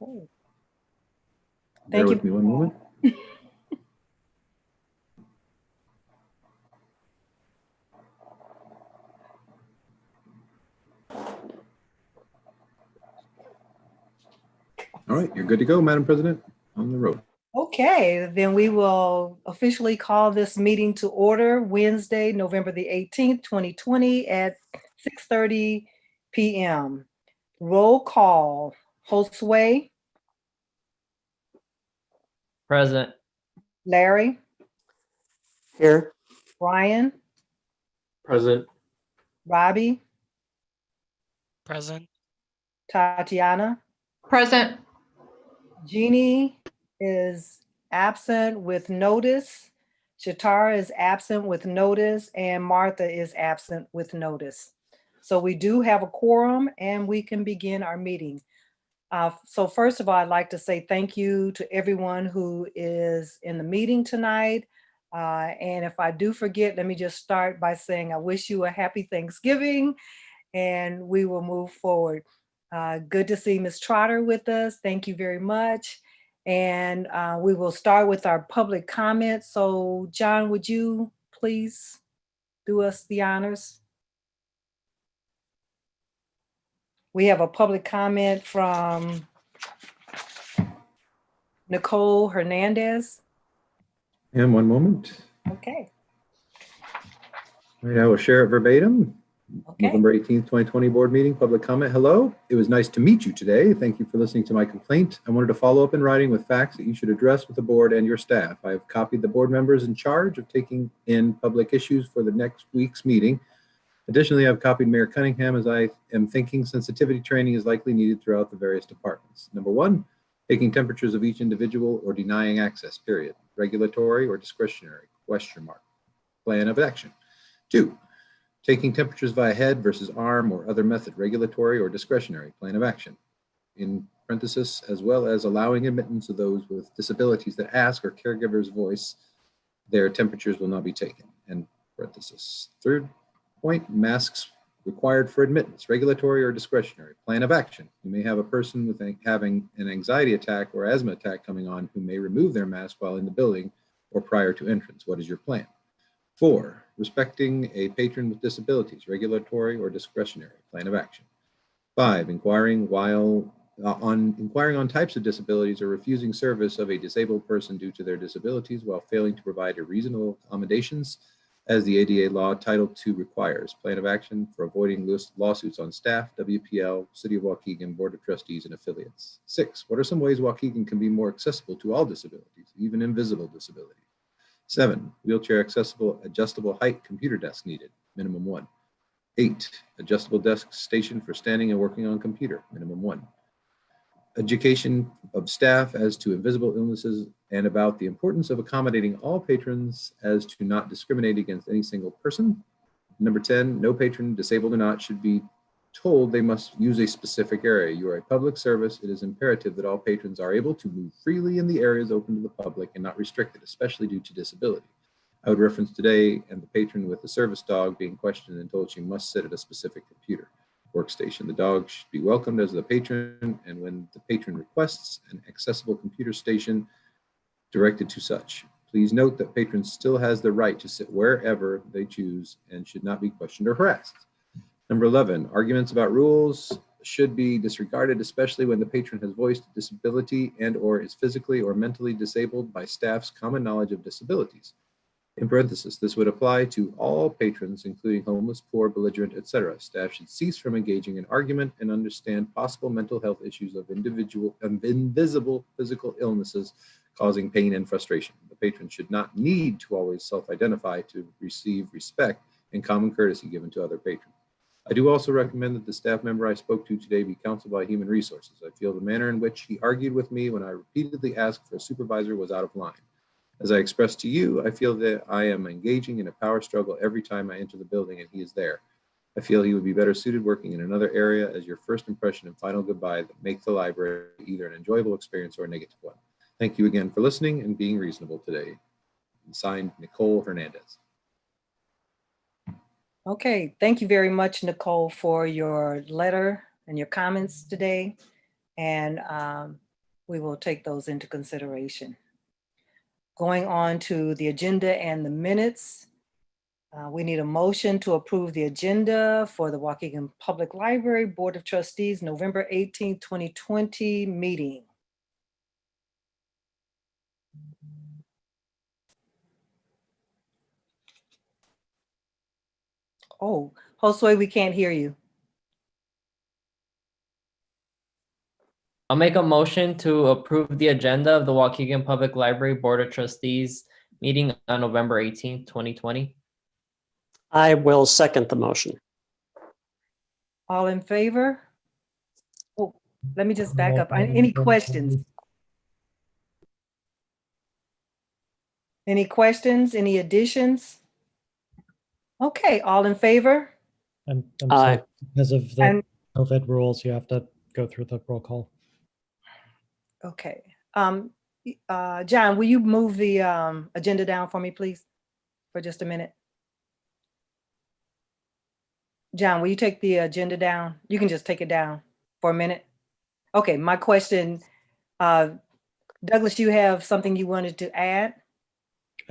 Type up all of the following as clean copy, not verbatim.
Oh, Bear thank with me you. one moment. All right, you're good to go, Madam President, on the road. Okay, then we will officially call this meeting to order Wednesday, November the 18th, 2020 at 6:30 p.m. Roll call. Josue, Present. Larry, Here. Brian, Present. Robbie, Present. Tatiana. Present. Jeannie is absent with notice. Shatara is absent with notice, and Martha is absent with notice. So we do have a quorum and we can begin our meeting. So first of all, I'd like to say thank you to everyone who is in the meeting tonight. And if I do forget, let me just start by saying I wish you a happy Thanksgiving and we will move forward. Good to see Ms. Trotter with us. Thank you very much. And we will start with our public comments. So John, would you please do us the honors? We have a public comment from Nicole Hernandez. And one moment. Okay. All right, I will share it verbatim. Okay. November 18th, 2020 board meeting, public comment. Hello, it was nice to meet you today. Thank you for listening to my complaint. I wanted to follow up in writing with facts that you should address with the board and your staff. I have copied the board members in charge of taking in public issues for the next week's meeting. Additionally, I've copied Mayor Cunningham as I am thinking sensitivity training is likely needed throughout the various departments. Number one, taking temperatures of each individual or denying access, period. Regulatory or discretionary, question mark. Plan of action. Two, taking temperatures via head versus arm or other method, regulatory or discretionary, plan of action. In parenthesis, as well as allowing admittance of those with disabilities that ask or caregivers voice their temperatures will not be taken, end parenthesis. Third point, masks required for admittance, regulatory or discretionary, plan of action. You may have a person with having an anxiety attack or asthma attack coming on who may remove their mask while in the building or prior to entrance. What is your plan? 4, respecting a patron with disabilities, regulatory or discretionary, plan of action. 5, inquiring on types of disabilities or refusing service of a disabled person due to their disabilities while failing to provide a reasonable accommodations as the ADA law Title II requires. Plan of action for avoiding lawsuits on staff, WPL, City of Waukegan, Board of Trustees, and affiliates. 6, what are some ways Waukegan can be more accessible to all disabilities, even invisible disabilities? 7, wheelchair accessible adjustable height computer desk needed, minimum 1. 8, adjustable desk station for standing and working on computer, minimum 1. Education of staff as to invisible illnesses and about the importance of accommodating all patrons as to not discriminate against any single person. Number 10, no patron, disabled or not, should be told they must use a specific area. You are a public service. It is imperative that all patrons are able to move freely in the areas open to the public and not restricted, especially due to disability. I would reference today and the patron with the service dog being questioned and told she must sit at a specific computer workstation. The dog should be welcomed as the patron, and when the patron requests an accessible computer station directed to such. Please note that patrons still has the right to sit wherever they choose and should not be questioned or harassed. Number 11, arguments about rules should be disregarded, especially when the patron has voiced a disability and or is physically or mentally disabled by staff's common knowledge of disabilities. In parenthesis, this would apply to all patrons, including homeless, poor, belligerent, etc. Staff should cease from engaging in argument and understand possible mental health issues of invisible physical illnesses causing pain and frustration. The patron should not need to always self-identify to receive respect and common courtesy given to other patrons. I do also recommend that the staff member I spoke to today be counseled by Human Resources. I feel the manner in which he argued with me when I repeatedly asked for a supervisor was out of line. As I expressed to you, I feel that I am engaging in a power struggle every time I enter the building and he is there. I feel he would be better suited working in another area as your first impression and final goodbye that make the library either an enjoyable experience or a negative one. Thank you again for listening and being reasonable today. Signed, Nicole Hernandez. Okay, thank you very much, Nicole, for your letter and your comments today. And we will take those into consideration. Going on to the agenda and the minutes. We need a motion to approve the agenda for the Waukegan Public Library Board of Trustees, November 18th, 2020 meeting. Oh, Josue, we can't hear you. I'll make a motion to approve the agenda of the Waukegan Public Library Board of Trustees meeting on November 18th, 2020. I will second the motion. All in favor? Oh, let me just back up. Any questions? Any questions? Any additions? Okay, all in favor? I'm Aye. sorry, because of the And, COVID rules, you have to go through the roll call. okay. John, will you move the agenda down for me, please? For just a minute. John, will you take the agenda down? You can just take it down for a minute. Okay, my question, Douglas, you have something you wanted to add?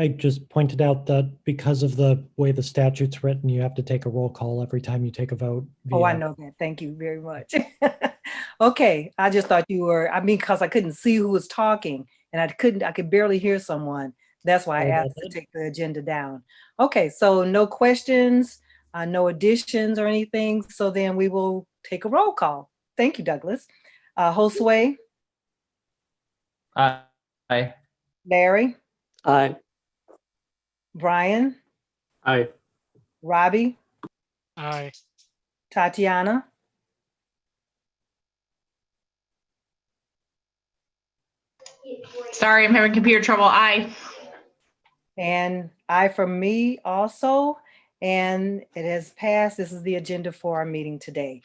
I just pointed out that because of the way the statute's written, you have to take a roll call every time you take a vote. Oh, I via- know that. Thank you very much. Okay, I just thought you were, because I couldn't see who was talking and I could barely hear someone. That's why I Sorry about asked to that. take the agenda down. Okay, so no questions, no additions or anything. So then we will take a roll call. Thank you, Douglas. Josue, Aye. Larry, Aye. Brian, Aye. Robbie, Aye. Tatiana, Sorry, I'm having computer trouble. Aye. and I for me also. And it has passed. This is the agenda for our meeting today.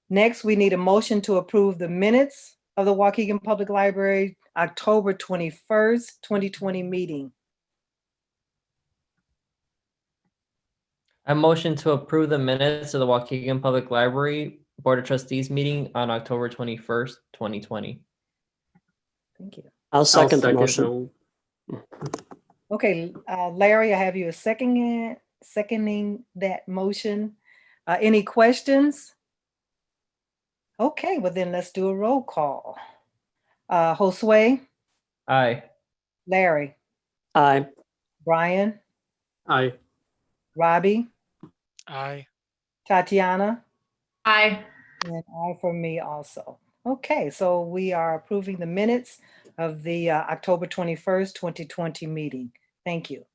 Next, we need a motion to approve the minutes of the Waukegan Public Library, October 21st, 2020 meeting. I motion to approve the minutes of the Waukegan Public Library Board of Trustees meeting on October 21st, 2020. Thank you. I'll second the motion. Okay, Larry, I have you seconding that motion. Any questions? Okay, well then let's do a roll call. Josue, Aye. Larry, Aye. Brian, Aye. Robbie, Aye. Tatiana, Aye. and I for me also. Okay, so we are approving the minutes of the October 21st, 2020 meeting. Thank you.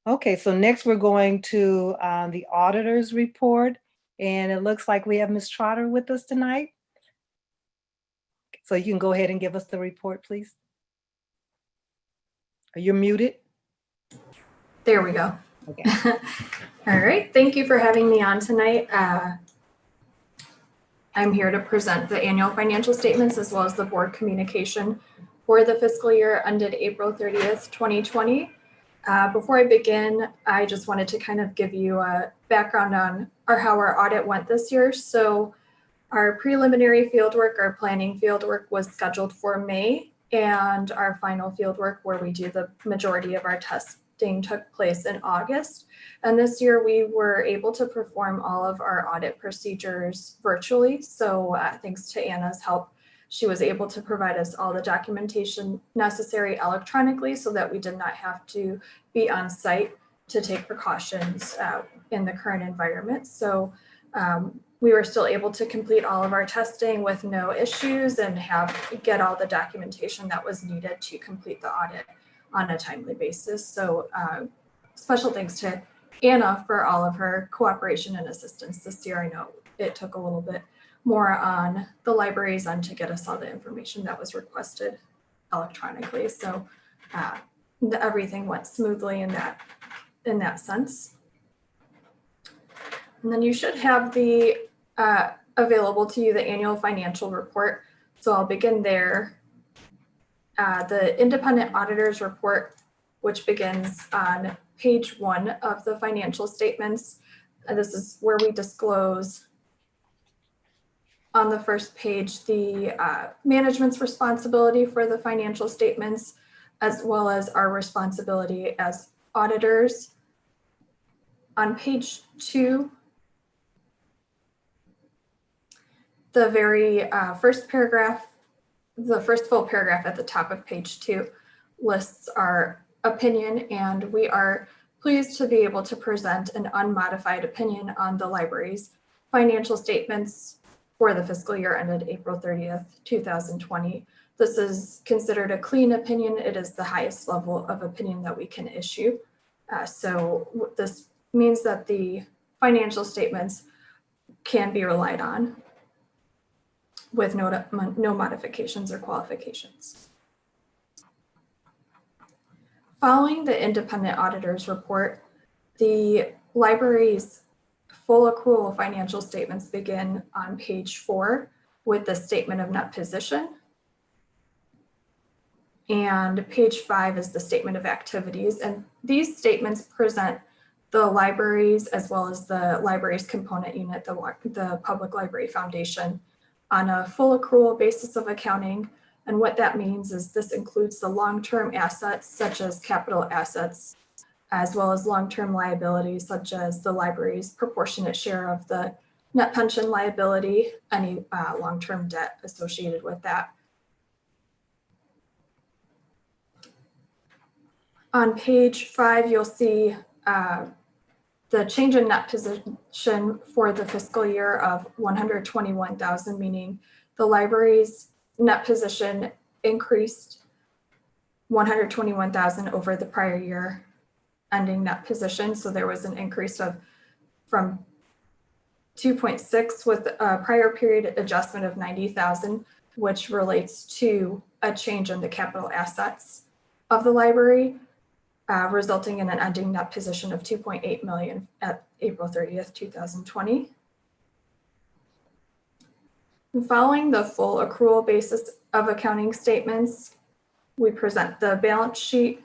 Okay, so next we're going to the auditor's report, and it looks like we have Ms. Trotter with us tonight. So you can go ahead and give us the report, please. You're muted. There we go. Okay. All right. Thank you for having me on tonight. I'm here to present the annual financial statements as well as the board communication for the fiscal year ended April 30th, 2020. Before I begin, I just wanted to kind of give you a background on how our audit went this year. So our preliminary fieldwork, our planning fieldwork was scheduled for May, and our final fieldwork where we do the majority of our testing took place in August. And this year we were able to perform all of our audit procedures virtually. So thanks to Anna's help, she was able to provide us all the documentation necessary electronically so that we did not have to be on site to take precautions in the current environment. So we were still able to complete all of our testing with no issues and get all the documentation that was needed to complete the audit on a timely basis. So special thanks to Anna for all of her cooperation and assistance this year. I know it took a little bit more on the library's end to get us all the information that was requested electronically. So everything went smoothly in that sense. And then you should have the available to you the annual financial report. So I'll begin there. The independent auditor's report, which begins on page 1 of the financial statements. This is where we disclose on the first page the management's responsibility for the financial statements, as well as our responsibility as auditors. On page 2, the very first paragraph, the first full paragraph at the top of page 2 lists our opinion, and we are pleased to be able to present an unmodified opinion on the library's financial statements for the fiscal year ended April 30th, 2020. This is considered a clean opinion. It is the highest level of opinion that we can issue. So this means that the financial statements can be relied on with no modifications or qualifications. Following the independent auditor's report, the library's full accrual financial statements begin on page 4 with the statement of net position. And page 5 is the statement of activities. And these statements present the libraries as well as the library's component unit, the Public Library Foundation, on a full accrual basis of accounting. And what that means is this includes the long-term assets such as capital assets, as well as long-term liabilities such as the library's proportionate share of the net pension liability, any long-term debt associated with that. On page 5, you'll see the change in net position for the fiscal year of 121,000, meaning the library's net position increased 121,000 over the prior year ending net position. So there was an increase from 2.6 with a prior period adjustment of 90,000, which relates to a change in the capital assets of the library, resulting in an ending net position of 2.8 million at April 30th, 2020. And following the full accrual basis of accounting statements, we present the balance sheet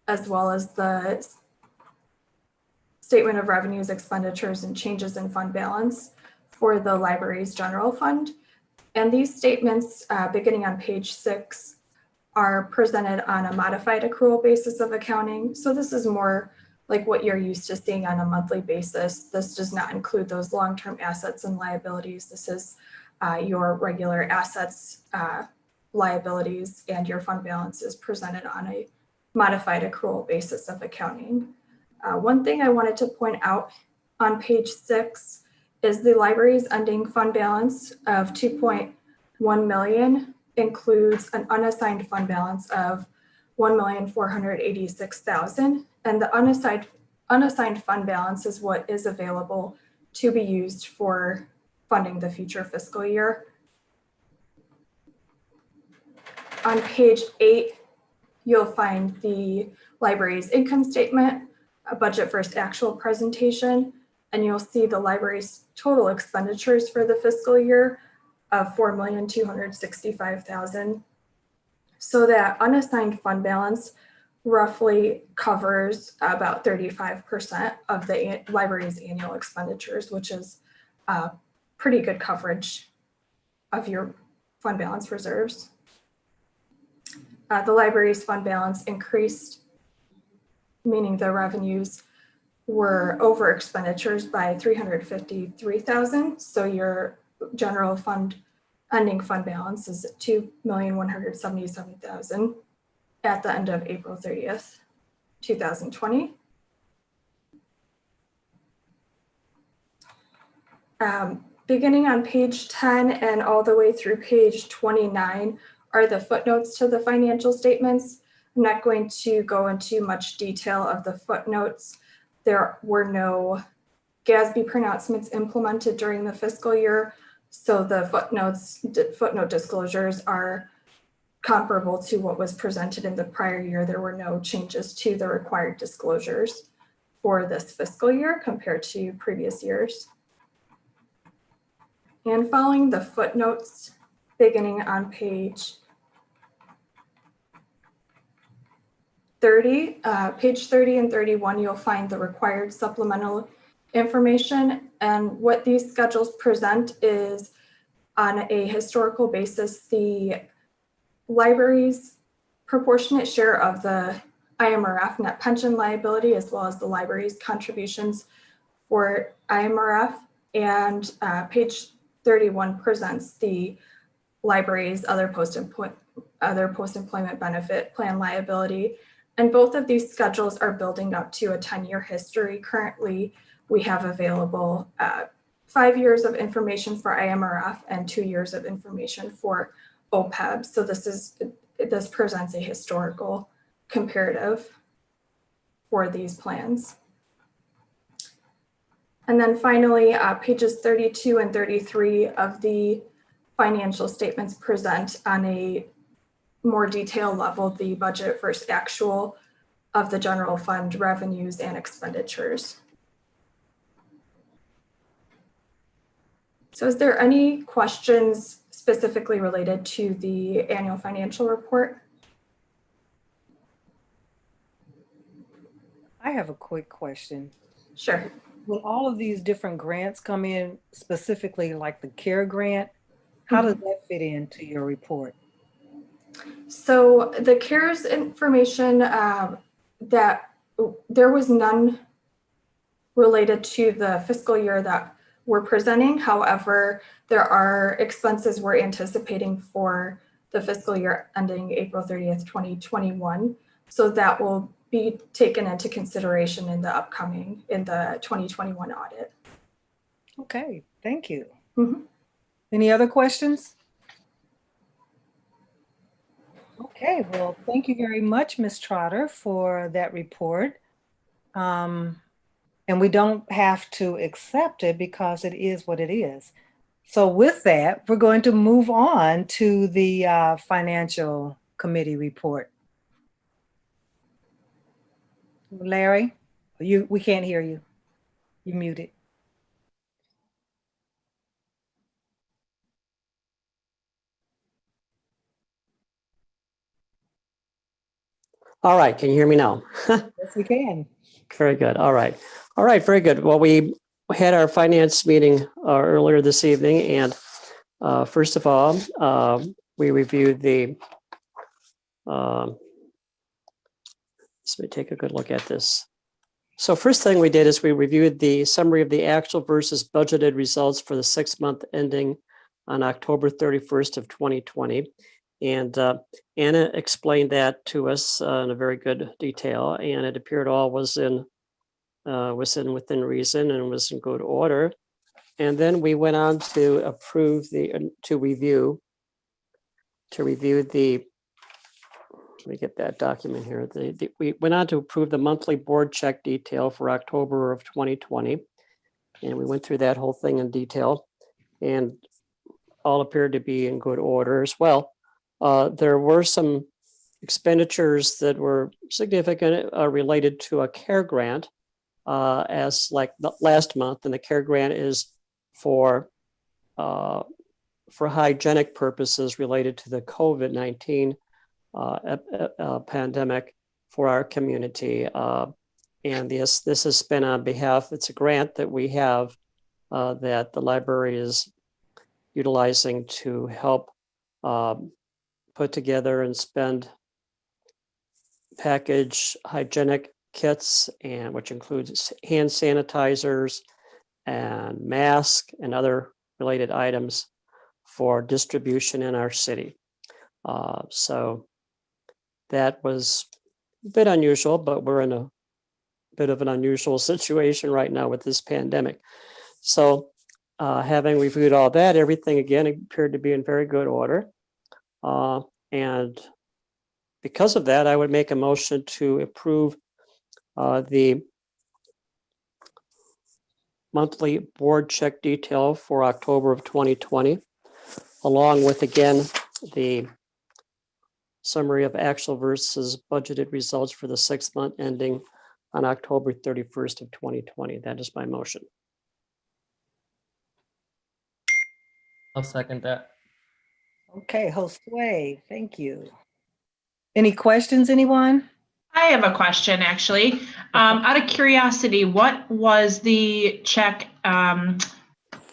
as well as the statement of revenues, expenditures, and changes in fund balance for the library's general fund. And these statements, beginning on page 6, are presented on a modified accrual basis of accounting. So this is more like what you're used to seeing on a monthly basis. This does not include those long-term assets and liabilities. This is your regular assets, liabilities, and your fund balance is presented on a modified accrual basis of accounting. One thing I wanted to point out on page 6 is the library's ending fund balance of 2.1 million includes an unassigned fund balance of 1,486,000, and the unassigned fund balance is what is available to be used for funding the future fiscal year. On page 8, you'll find the library's income statement, a budget versus actual presentation, and you'll see the library's total expenditures for the fiscal year of 4,265,000. So that unassigned fund balance roughly covers about 35% of the library's annual expenditures, which is pretty good coverage of your fund balance reserves. The library's fund balance increased, meaning the revenues were over expenditures by 353,000. So your general fund ending fund balance is 2,177,000 at the end of April 30th, 2020. Beginning on page 10 and all the way through page 29 are the footnotes to the financial statements. I'm not going to go into much detail of the footnotes. There were no GASB pronouncements implemented during the fiscal year, so the footnote disclosures are comparable to what was presented in the prior year. There were no changes to the required disclosures for this fiscal year compared to previous years. And following the footnotes, beginning on page 30, page 30 and 31, you'll find the required supplemental information. And what these schedules present is on a historical basis, the library's proportionate share of the IMRF net pension liability, as well as the library's contributions for IMRF. And page 31 presents the library's other post-employment benefit plan liability. And both of these schedules are building up to a 10-year history. Currently, we have available 5 years of information for IMRF and 2 years of information for OPEB. So this presents a historical comparative for these plans. And then finally, pages 32 and 33 of the financial statements present on a more detailed level the budget versus actual of the general fund revenues and expenditures. So is there any questions specifically related to the annual financial report? I have a quick question. Sure. Will all of these different grants come in, specifically like the CARE grant? How does that fit into your report? So the CARES information that there was none related to the fiscal year that we're presenting. However, there are expenses we're anticipating for the fiscal year ending April 30th, 2021. So that will be taken into consideration in the 2021 audit. Okay, thank you. Mhm. Any other questions? Okay, well, thank you very much, Ms. Trotter, for that report. And we don't have to accept it because it is what it is. So with that, we're going to move on to the Financial Committee report. Larry, we can't hear you. You're muted. All right, can you hear me now? Yes, we can. Very good. All right. All right, very good. Well, we had our finance meeting earlier this evening, and first of all, we reviewed the, let me take a good look at this. So first thing we did is we reviewed the summary of the actual versus budgeted results for the 6 month ending on October 31st of 2020. And Anna explained that to us in a very good detail, and it appeared all was within reason and was in good order. And then we went on to review the, let me get that document here. We went on to approve the monthly board check detail for October of 2020. And we went through that whole thing in detail, and all appeared to be in good order as well. There were some expenditures that were significant related to a CARE grant, as like the last month, and the CARE grant is for hygienic purposes related to the COVID-19 pandemic for our community. And this has been on behalf, it's a grant that we have that the library is utilizing to help put together and package hygienic kits, and which includes hand sanitizers and masks and other related items for distribution in our city. So that was a bit unusual, but we're in a bit of an unusual situation right now with this pandemic. So having reviewed all that, everything again appeared to be in very good order. And because of that, I would make a motion to approve the monthly board check detail for October of 2020, along with, again, the summary of actual versus budgeted results for the 6 month ending on October 31st of 2020. That is my motion. I'll second that. Okay, Josue, thank you. Any questions, anyone? I have a question, actually. Out of curiosity, what was the check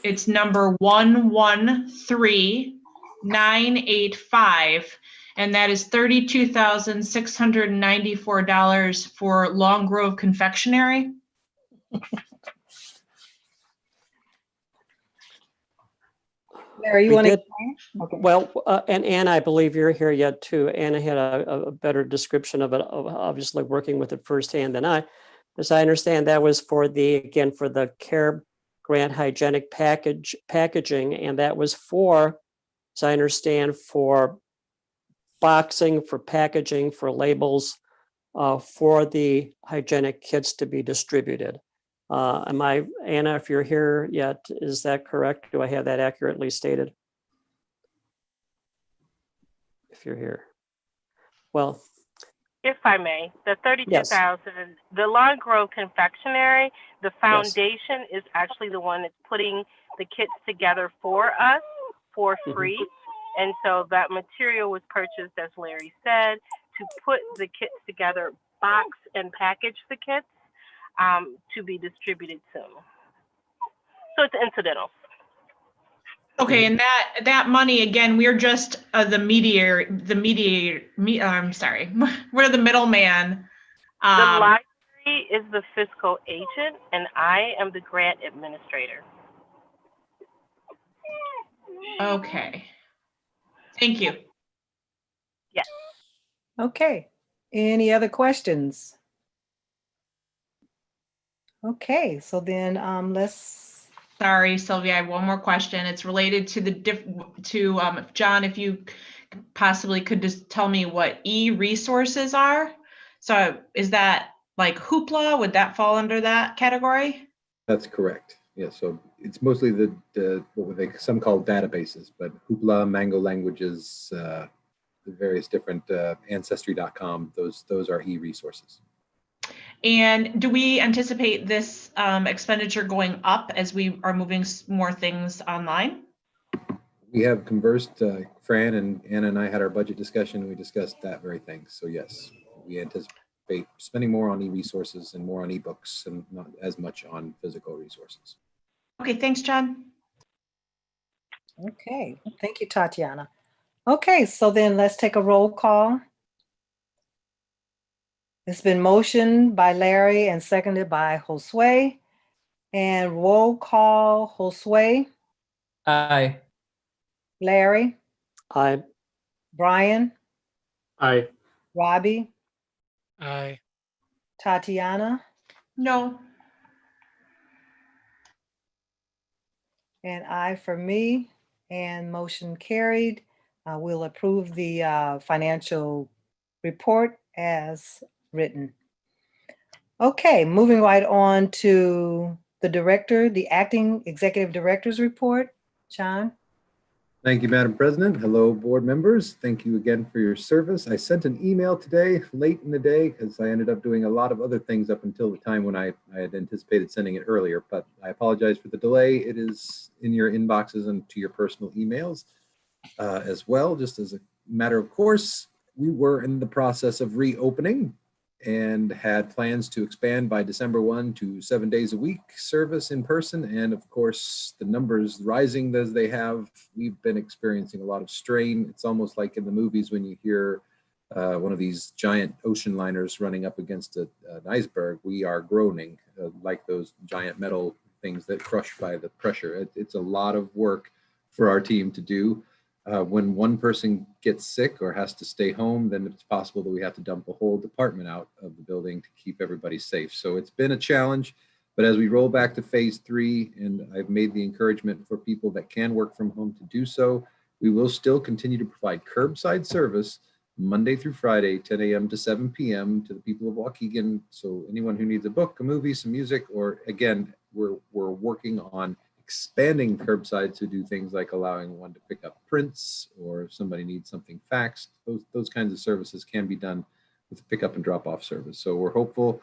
It's number 113985, and that is $32,694 for Long Grove Confectionery. Larry, you We want to? did- Okay. Well, and Anna, I believe you're here yet too. Anna had a better description of it, of obviously working with it firsthand than I. As I understand, that was for for the CARE grant hygienic packaging, and that was for, as I understand, for boxing, for packaging, for labels, for the hygienic kits to be distributed. Anna, if you're here yet, is that correct? Do I have that accurately stated? If you're here. Well, If I may, the Yes. 32,000, the Long Grove Confectionery, the Yes. foundation is actually the one that's putting the kits together for us for free. And so that material was purchased, as Larry said, to put the kits together, box and package the kits to be distributed soon. So it's incidental. Okay, and that money, again, we're just I'm sorry, we're the middleman. The library is the fiscal agent, and I am the grant administrator. Okay. Thank you. Yes. Okay. Any other questions? Okay, so then let's. Sorry, Sylvia, I have one more question. It's related to John, if you possibly could just tell me what e-resources are. So is that like Hoopla? Would that fall under that category? That's correct. Yeah, so it's mostly the what would they some call databases, but Hoopla, Mango Languages, the various different Ancestry.com. Those are e-resources. And do we anticipate this expenditure going up as we are moving more things online? We have conversed. Fran and Anna and I had our budget discussion, and we discussed that very thing. So yes, we anticipate spending more on e-resources and more on ebooks, and not as much on physical resources. Okay, thanks, John. Okay, thank you, Tatiana. Okay, so then let's take a roll call. It's been motioned by Larry and seconded by Josue. And roll call, Josue, Aye. Larry, I Brian, Aye. Robbie, Aye. Tatiana, No. and I for me, and motion carried. We'll approve the financial report as written. Okay, moving right on to the acting executive director's report. John? Thank you, Madam President. Hello, board members. Thank you again for your service. I sent an email today, late in the day, because I ended up doing a lot of other things up until the time when I had anticipated sending it earlier, but I apologize for the delay. It is in your inboxes and to your personal emails as well. Just as a matter of course, we were in the process of reopening and had plans to expand by December 1 to 7 days a week service in person. And of course, the numbers rising as they have, we've been experiencing a lot of strain. It's almost like in the movies when you hear one of these giant ocean liners running up against an iceberg. We are groaning like those giant metal things that crush by the pressure. It's a lot of work for our team to do. When one person gets sick or has to stay home, then it's possible that we have to dump a whole department out of the building to keep everybody safe. So it's been a challenge, but as we roll back to phase 3, and I've made the encouragement for people that can work from home to do so, we will still continue to provide curbside service Monday through Friday, 10 a.m. to 7 p.m. to the people of Waukegan. So anyone who needs a book, a movie, some music, or again, we're working on expanding curbside to do things like allowing one to pick up prints, or if somebody needs something faxed, those kinds of services can be done with a pickup and drop off service. So we're hopeful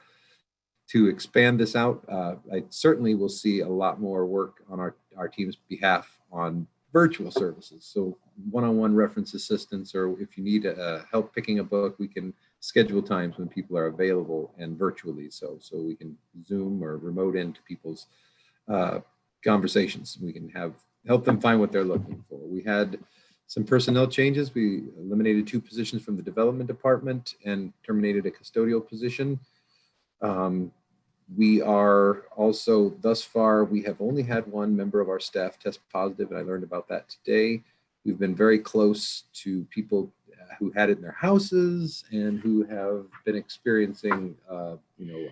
to expand this out. I certainly will see a lot more work on our team's behalf on virtual services. So one-on-one reference assistance, or if you need help picking a book, we can schedule times when people are available and virtually. So we can Zoom or remote into people's conversations. We can help them find what they're looking for. We had some personnel changes. We eliminated 2 positions from the development department and terminated a custodial position. We are also, thus far, we have only had 1 member of our staff test positive, and I learned about that today. We've been very close to people who had it in their houses and who have been experiencing,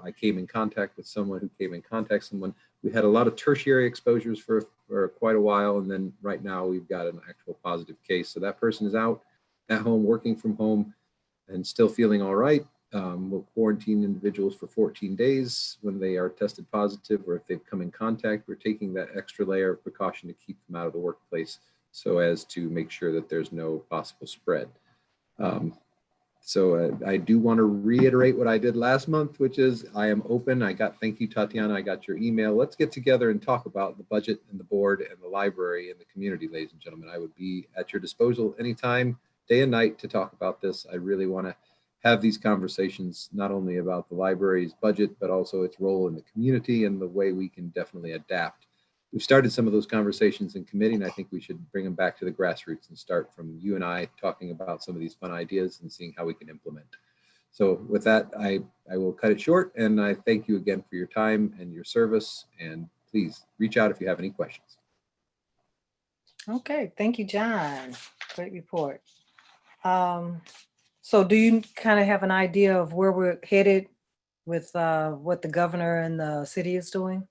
I came in contact with someone who came in contact with someone. We had a lot of tertiary exposures for quite a while, and then right now we've got an actual positive case. So that person is out at home, working from home, and still feeling all right. We'll quarantine individuals for 14 days when they are tested positive, or if they've come in contact. We're taking that extra layer of precaution to keep them out of the workplace so as to make sure that there's no possible spread. So I do want to reiterate what I did last month, which is I am open. Thank you, Tatiana. I got your email. Let's get together and talk about the budget and the board and the library and the community, ladies and gentlemen. I would be at your disposal anytime, day and night, to talk about this. I really want to have these conversations, not only about the library's budget, but also its role in the community and the way we can definitely adapt. We've started some of those conversations in committee, and I think we should bring them back to the grassroots and start from you and I talking about some of these fun ideas and seeing how we can implement. So with that, I will cut it short, and I thank you again for your time and your service, and please reach out if you have any questions. Okay, thank you, John. Great report. So do you kind of have an idea of where we're headed with what the governor and the city is doing?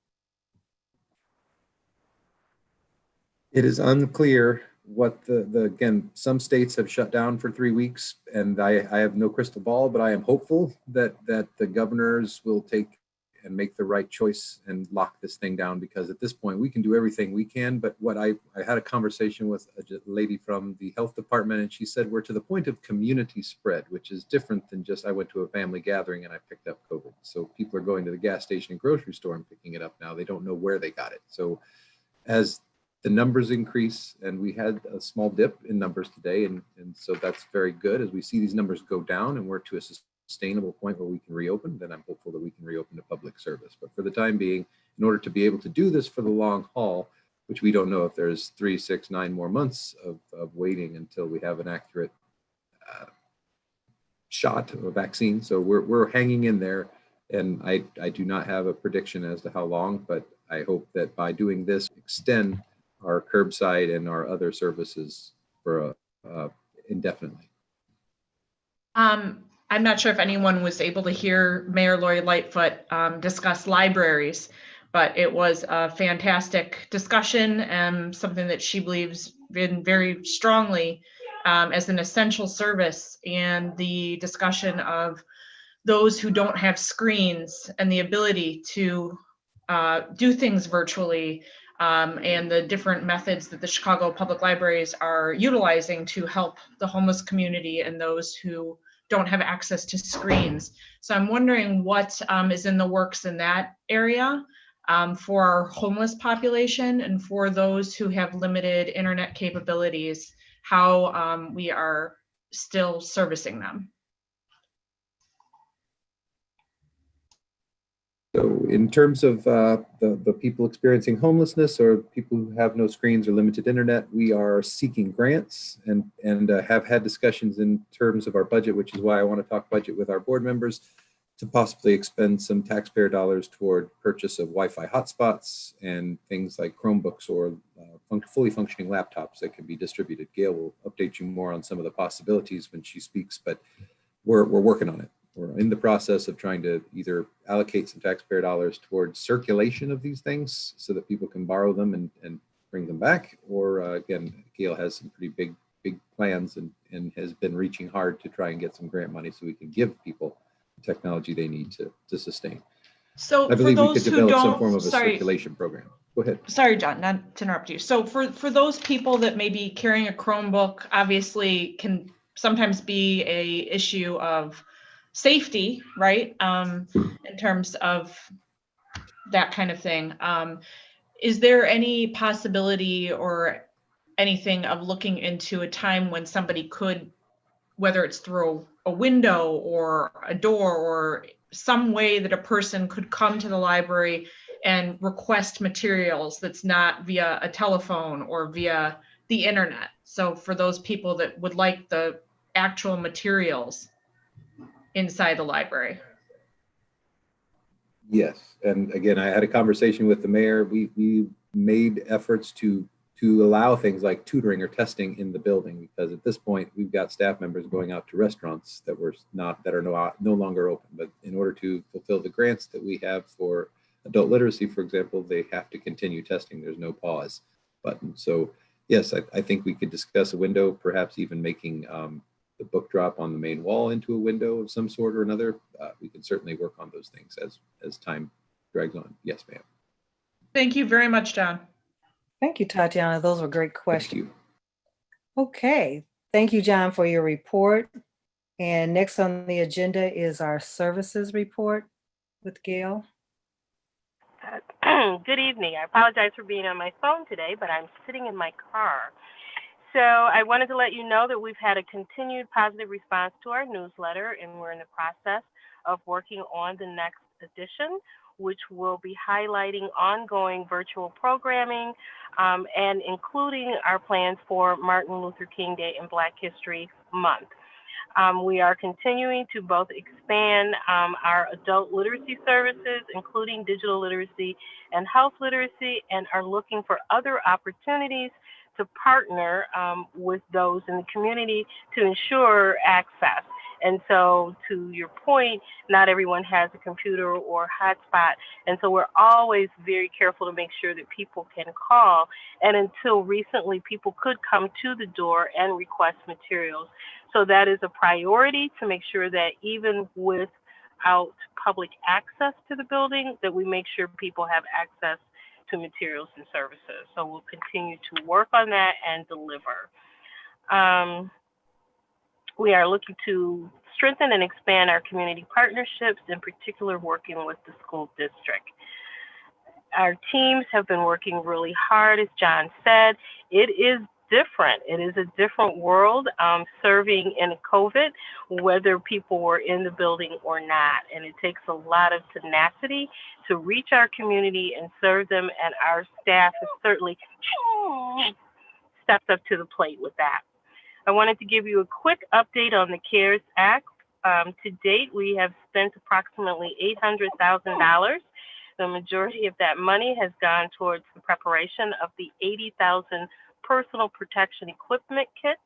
It is unclear what again, some states have shut down for 3 weeks, and I have no crystal ball, but I am hopeful that the governors will take and make the right choice and lock this thing down, because at this point we can do everything we can. But what I had a conversation with a lady from the health department, and she said we're to the point of community spread, which is different than just I went to a family gathering and I picked up COVID. So people are going to the gas station and grocery store and picking it up now. They don't know where they got it. So as the numbers increase, and we had a small dip in numbers today, and so that's very good. As we see these numbers go down and we're to a sustainable point where we can reopen, then I'm hopeful that we can reopen to public service. But for the time being, in order to be able to do this for the long haul, which we don't know if there's 3, 6, 9 more months of waiting until we have an accurate shot of a vaccine. So we're hanging in there, and I do not have a prediction as to how long, but I hope that by doing this, extend our curbside and our other services for indefinitely. I'm not sure if anyone was able to hear Mayor Lori Lightfoot discuss libraries, but it was a fantastic discussion and something that she believes in very strongly as an essential service, and the discussion of those who don't have screens and the ability to do things virtually, and the different methods that the Chicago Public Libraries are utilizing to help the homeless community and those who don't have access to screens. So I'm wondering what is in the works in that area for our homeless population and for those who have limited internet capabilities, how we are still servicing them. So in terms of the people experiencing homelessness or people who have no screens or limited internet, we are seeking grants and have had discussions in terms of our budget, which is why I want to talk budget with our board members, to possibly expend some taxpayer dollars toward purchase of Wi-Fi hotspots and things like Chromebooks or fully functioning laptops that can be distributed. Gail will update you more on some of the possibilities when she speaks, but we're working on it. We're in the process of trying to either allocate some taxpayer dollars towards circulation of these things so that people can borrow them and bring them back. Or again, Gail has some pretty big plans and has been reaching hard to try and get some grant money so we can give people the technology they need to sustain. So I believe for we those could who develop some don't, form of a sorry, circulation program. Go ahead. Sorry, John, not to interrupt you. So for those people that may be carrying a Chromebook, obviously can sometimes be a issue of safety, right? In terms of that kind of thing. Is there any possibility or anything of looking into a time when somebody could, whether it's through a window or a door or some way that a person could come to the library and request materials that's not via a telephone or via the internet. So for those people that would like the actual materials inside the library. Yes, and again, I had a conversation with the mayor. We made efforts to allow things like tutoring or testing in the building, because at this point we've got staff members going out to restaurants that are no longer open. But in order to fulfill the grants that we have for adult literacy, for example, they have to continue testing. There's no pause button. So yes, I think we could discuss a window, perhaps even making the book drop on the main wall into a window of some sort or another. We can certainly work on those things as time drags on. Yes, ma'am. Thank you very much, John. Thank you, Tatiana. Those were great Thank questions. you. Okay. Thank you, John, for your report. And next on the agenda is our services report with Gail. Good evening. I apologize for being on my phone today, but I'm sitting in my car. So I wanted to let you know that we've had a continued positive response to our newsletter, and we're in the process of working on the next edition, which will be highlighting ongoing virtual programming and including our plans for Martin Luther King Day and Black History Month. We are continuing to both expand our adult literacy services, including digital literacy and health literacy, and are looking for other opportunities to partner with those in the community to ensure access. And so to your point, not everyone has a computer or hotspot. And so we're always very careful to make sure that people can call. And until recently, people could come to the door and request materials. So that is a priority, to make sure that even without public access to the building, that we make sure people have access to materials and services. So we'll continue to work on that and deliver. We are looking to strengthen and expand our community partnerships, in particular working with the school district. Our teams have been working really hard, as John said. It is different. It is a different world serving in COVID, whether people were in the building or not. And it takes a lot of tenacity to reach our community and serve them. And our staff has certainly stepped up to the plate with that. I wanted to give you a quick update on the CARES Act. To date, we have spent approximately $800,000. The majority of that money has gone towards the preparation of the 80,000 personal protection equipment kits.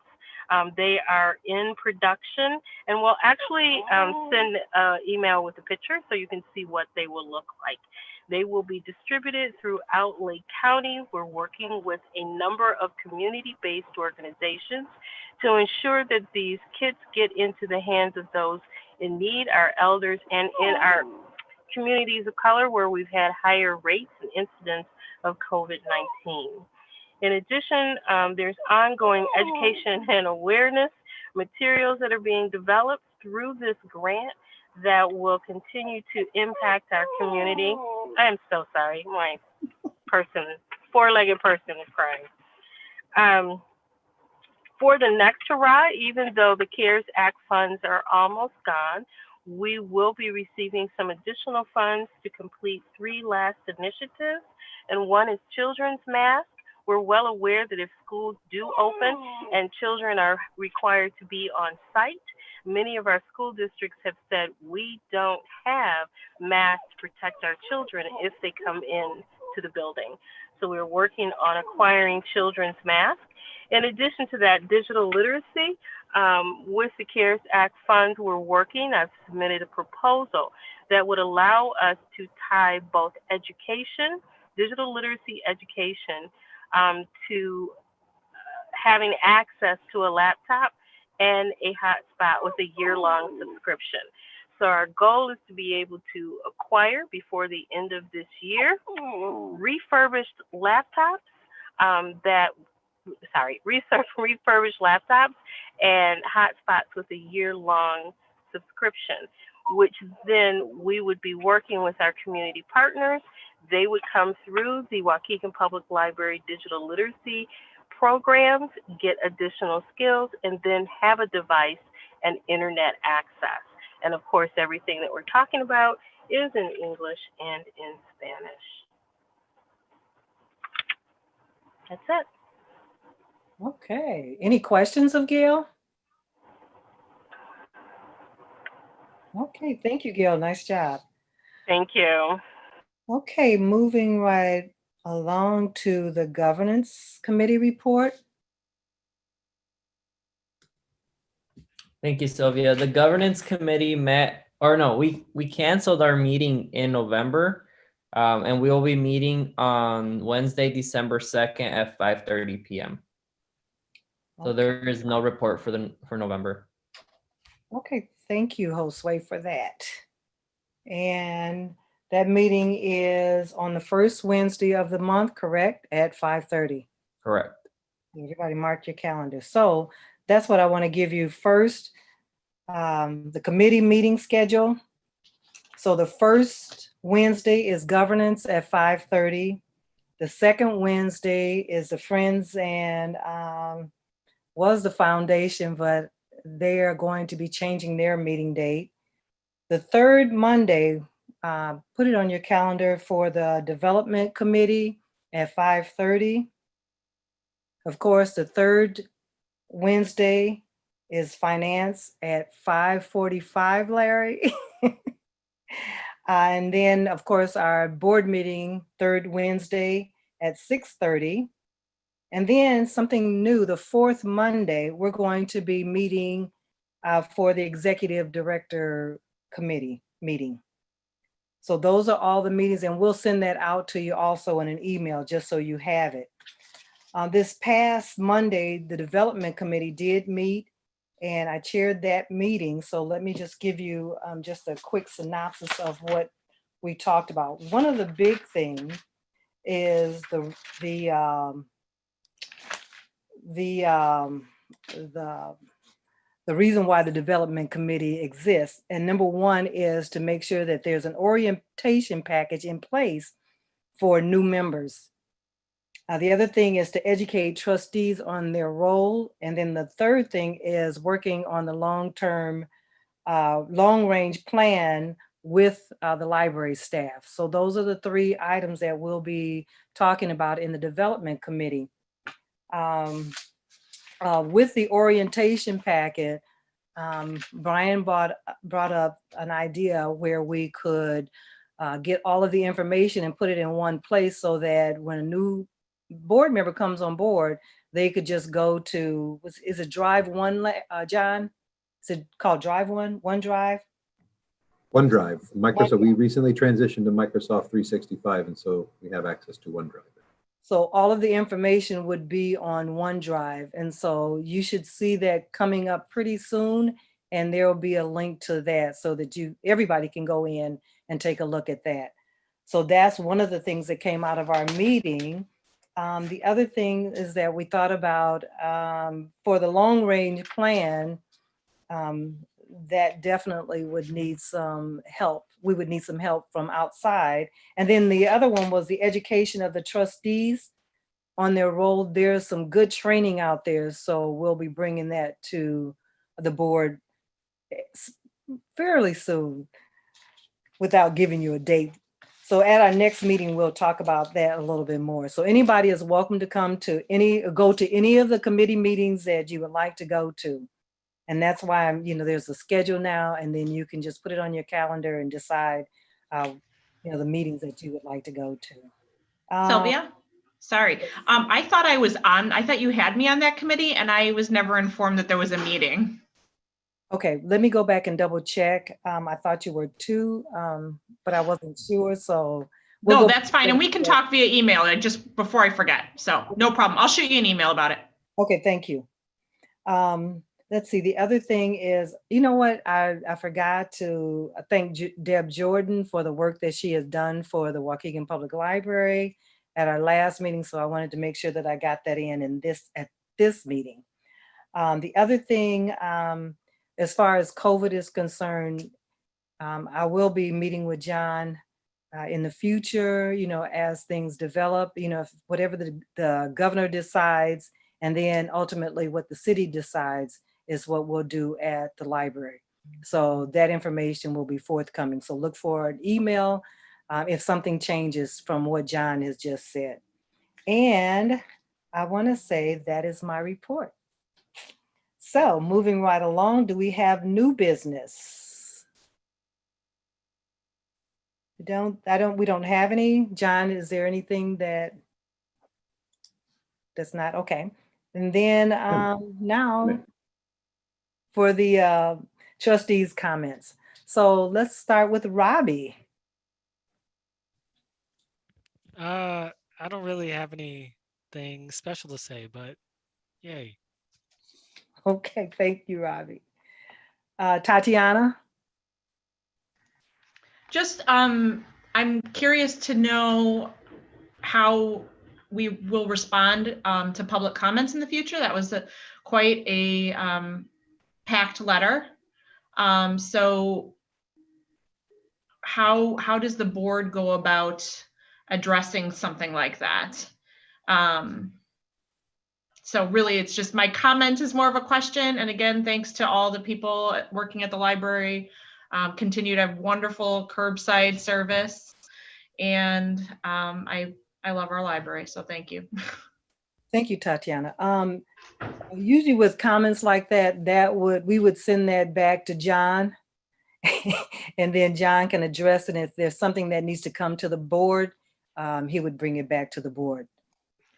They are in production, and we'll actually send an email with a picture so you can see what they will look like. They will be distributed throughout Lake County. We're working with a number of community-based organizations to ensure that these kits get into the hands of those in need, our elders, and in our communities of color where we've had higher rates and incidents of COVID-19. In addition, there's ongoing education and awareness materials that are being developed through this grant that will continue to impact our community. I am so sorry, my four-legged person is crying. For the next hurrah, even though the CARES Act funds are almost gone, we will be receiving some additional funds to complete 3 last initiatives, and one is children's masks. We're well aware that if schools do open and children are required to be on site, many of our school districts have said we don't have masks to protect our children if they come in to the building. So we're working on acquiring children's masks. In addition to that, digital literacy, with the CARES Act funds, we're working. I've submitted a proposal that would allow us to tie both education, digital literacy education, to having access to a laptop and a hotspot with a year-long subscription. So our goal is to be able to acquire before the end of this year refurbished laptops refurbished laptops and hotspots with a year-long subscription, which then we would be working with our community partners. They would come through the Waukegan Public Library digital literacy programs, get additional skills, and then have a device and internet access. And of course, everything that we're talking about is in English and in Spanish. That's it. Okay, any questions of Gail? Okay, thank you, Gail, nice job. Thank you. Okay, moving right along to the governance committee report. Thank you, Sylvia. The governance committee met, or no, we canceled our meeting in November. And we will be meeting on Wednesday, December 2nd at 5:30 p.m. So there is no report for November. Okay, thank you, Josue, for that. And that meeting is on the first Wednesday of the month, correct? At 5:30. Correct. Everybody mark your calendar. So that's what I want to give you first. The committee meeting schedule. So the first Wednesday is governance at 5:30. The second Wednesday is the Friends and was the foundation, but they are going to be changing their meeting date. The third Monday, put it on your calendar for the development committee at 5:30. Of course, the third Wednesday is finance at 5:45, Larry. And then, of course, our board meeting, third Wednesday at 6:30. And then something new, the fourth Monday, we're going to be meeting for the executive director committee meeting. So those are all the meetings, and we'll send that out to you also in an email, just so you have it. This past Monday, the development committee did meet, and I chaired that meeting. So let me just give you just a quick synopsis of what we talked about. One of the big things is the reason why the development committee exists. And number one is to make sure that there's an orientation package in place for new members. The other thing is to educate trustees on their role. And then the third thing is working on the long-term, long-range plan with the library staff. So those are the three items that we'll be talking about in the development committee. With the orientation packet, Brian brought up an idea where we could get all of the information and put it in one place so that when a new board member comes on board, they could just go to, is it Drive One, John? Is it called Drive One, OneDrive? OneDrive. Microsoft, we recently transitioned to Microsoft 365, and so we have access to OneDrive. So all of the information would be on OneDrive. And so you should see that coming up pretty soon. And there will be a link to that so that everybody can go in and take a look at that. So that's one of the things that came out of our meeting. The other thing is that we thought about for the long range plan, that definitely would need some help. We would need some help from outside. And then the other one was the education of the trustees on their role. There's some good training out there. So we'll be bringing that to the board fairly soon without giving you a date. So at our next meeting, we'll talk about that a little bit more. So anybody is welcome to come to go to any of the committee meetings that you would like to go to. And that's why there's a schedule now, and then you can just put it on your calendar and decide, the meetings that you would like to go to. Sylvia, sorry. I thought you had me on that committee, and I was never informed that there was a meeting. Okay, let me go back and double check. I thought you were too, but I wasn't sure, so. No, that's fine. And we can talk via email just before I forget. So no problem. I'll shoot you an email about it. Okay, thank you. Let's see, the other thing is, you know what? I forgot to thank Deb Jordan for the work that she has done for the Waukegan Public Library at our last meeting. So I wanted to make sure that I got that at this meeting. The other thing, as far as COVID is concerned, I will be meeting with John in the future, as things develop, whatever the governor decides, and then ultimately what the city decides is what we'll do at the library. So that information will be forthcoming. So look for an email if something changes from what John has just said. And I want to say that is my report. So moving right along, do we have new business? We don't have any. John, is there anything that's not okay? And then now for the trustees' comments. So let's start with Robbie. I don't really have anything special to say, but yay. Okay, thank you, Robbie. Tatiana? Just, I'm curious to know how we will respond to public comments in the future. That was quite a packed letter. So how does the board go about addressing something like that? So really, it's just my comment is more of a question. And again, thanks to all the people working at the library. Continue to have wonderful curbside service. And I love our library, so thank you. Thank you, Tatiana. Usually with comments like that, we would send that back to John. And then John can address it. If there's something that needs to come to the board, he would bring it back to the board.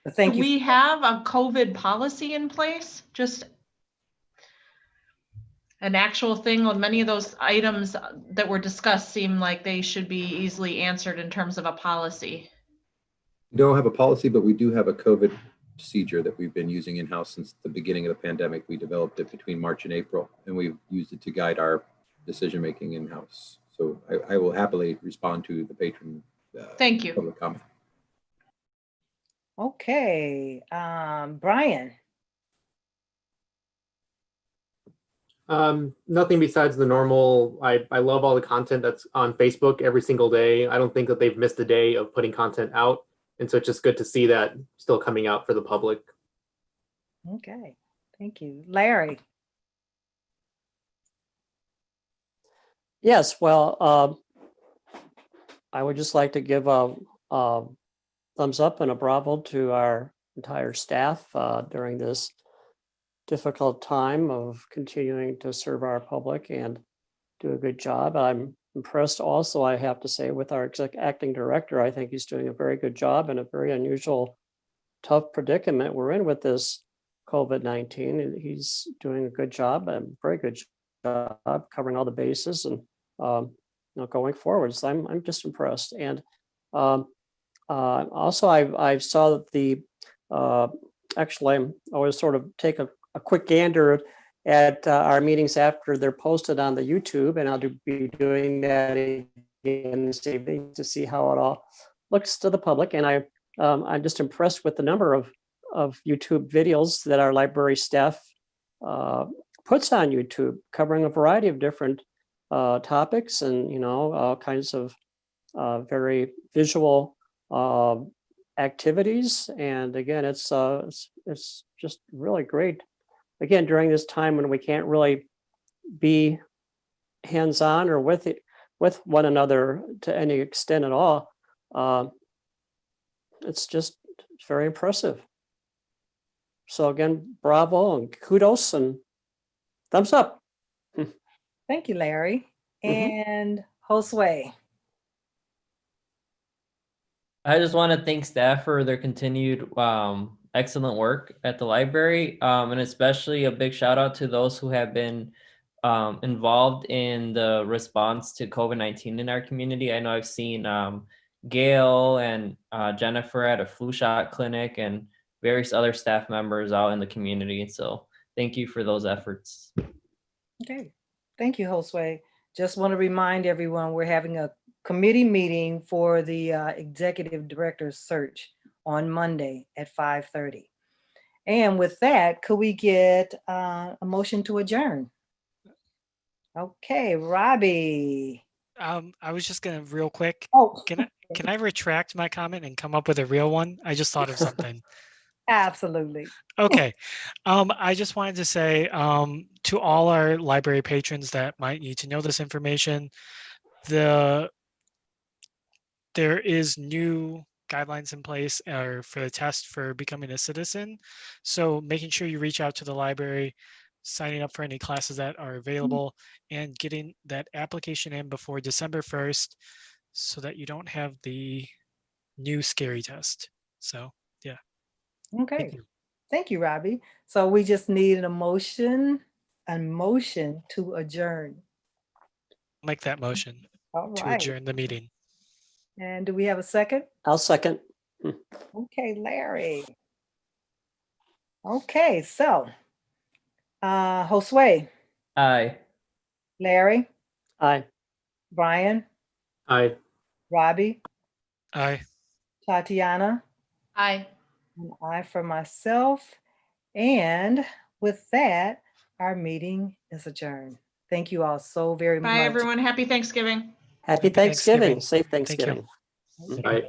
But thank Do you. we have a COVID policy in place? Just an actual thing on many of those items that were discussed seem like they should be easily answered in terms of a policy. We don't have a policy, but we do have a COVID procedure that we've been using in-house since the beginning of the pandemic. We developed it between March and April, and we've used it to guide our decision-making in-house. So I will happily respond to the patron Thank you. public comment. Okay, Brian. Nothing besides the normal. I love all the content that's on Facebook every single day. I don't think that they've missed a day of putting content out. And so it's just good to see that still coming out for the public. Okay, thank you. Larry. Yes, well, I would just like to give a thumbs up and a bravo to our entire staff during this difficult time of continuing to serve our public and do a good job. I'm impressed also, I have to say, with our acting director. I think he's doing a very good job in a very unusual, tough predicament we're in with this COVID-19. He's doing a good job, a very good job covering all the bases and going forward. So I'm just impressed. And also I saw that the actually I always sort of take a quick gander at our meetings after they're posted on the YouTube, and I'll be doing that again this evening to see how it all looks to the public. And I'm just impressed with the number of YouTube videos that our library staff puts on YouTube, covering a variety of different topics and all kinds of very visual activities. And again, it's just really great. Again, during this time when we can't really be hands-on or with one another to any extent at all, it's very impressive. So again, bravo and kudos and thumbs up. Thank you, Larry. And Josue. I just want to thank staff for their continued excellent work at the library, and especially a big shout out to those who have been involved in the response to COVID-19 in our community. I know I've seen Gail and Jennifer at a flu shot clinic and various other staff members out in the community. So thank you for those efforts. Okay, thank you, Josue. Just want to remind everyone we're having a committee meeting for the executive director's search on Monday at 5:30. And with that, could we get a motion to adjourn? Okay, Robbie. I was just gonna real quick. Oh, Can I retract my comment and come up with a real one? I just thought of something. absolutely. Okay. I just wanted to say to all our library patrons that might need to know this information, there is new guidelines in place or for the test for becoming a citizen. So making sure you reach out to the library, signing up for any classes that are available, and getting that application in before December 1st so that you don't have the new scary test. So yeah. Okay. Thank you, Robbie. So we just need a motion to adjourn. Make that motion All to right. adjourn the meeting. And do we have a second? I'll second. Okay, Larry. Okay, so Josue, Aye. Larry, Aye. Brian, Aye. Robbie, Aye. Tatiana, Aye. and I for myself. And with that, our meeting is adjourned. Thank you all so very Bye, much. everyone. Happy Thanksgiving. Happy Thanksgiving. Thanksgiving. Safe Thank you. Thanksgiving. Aye.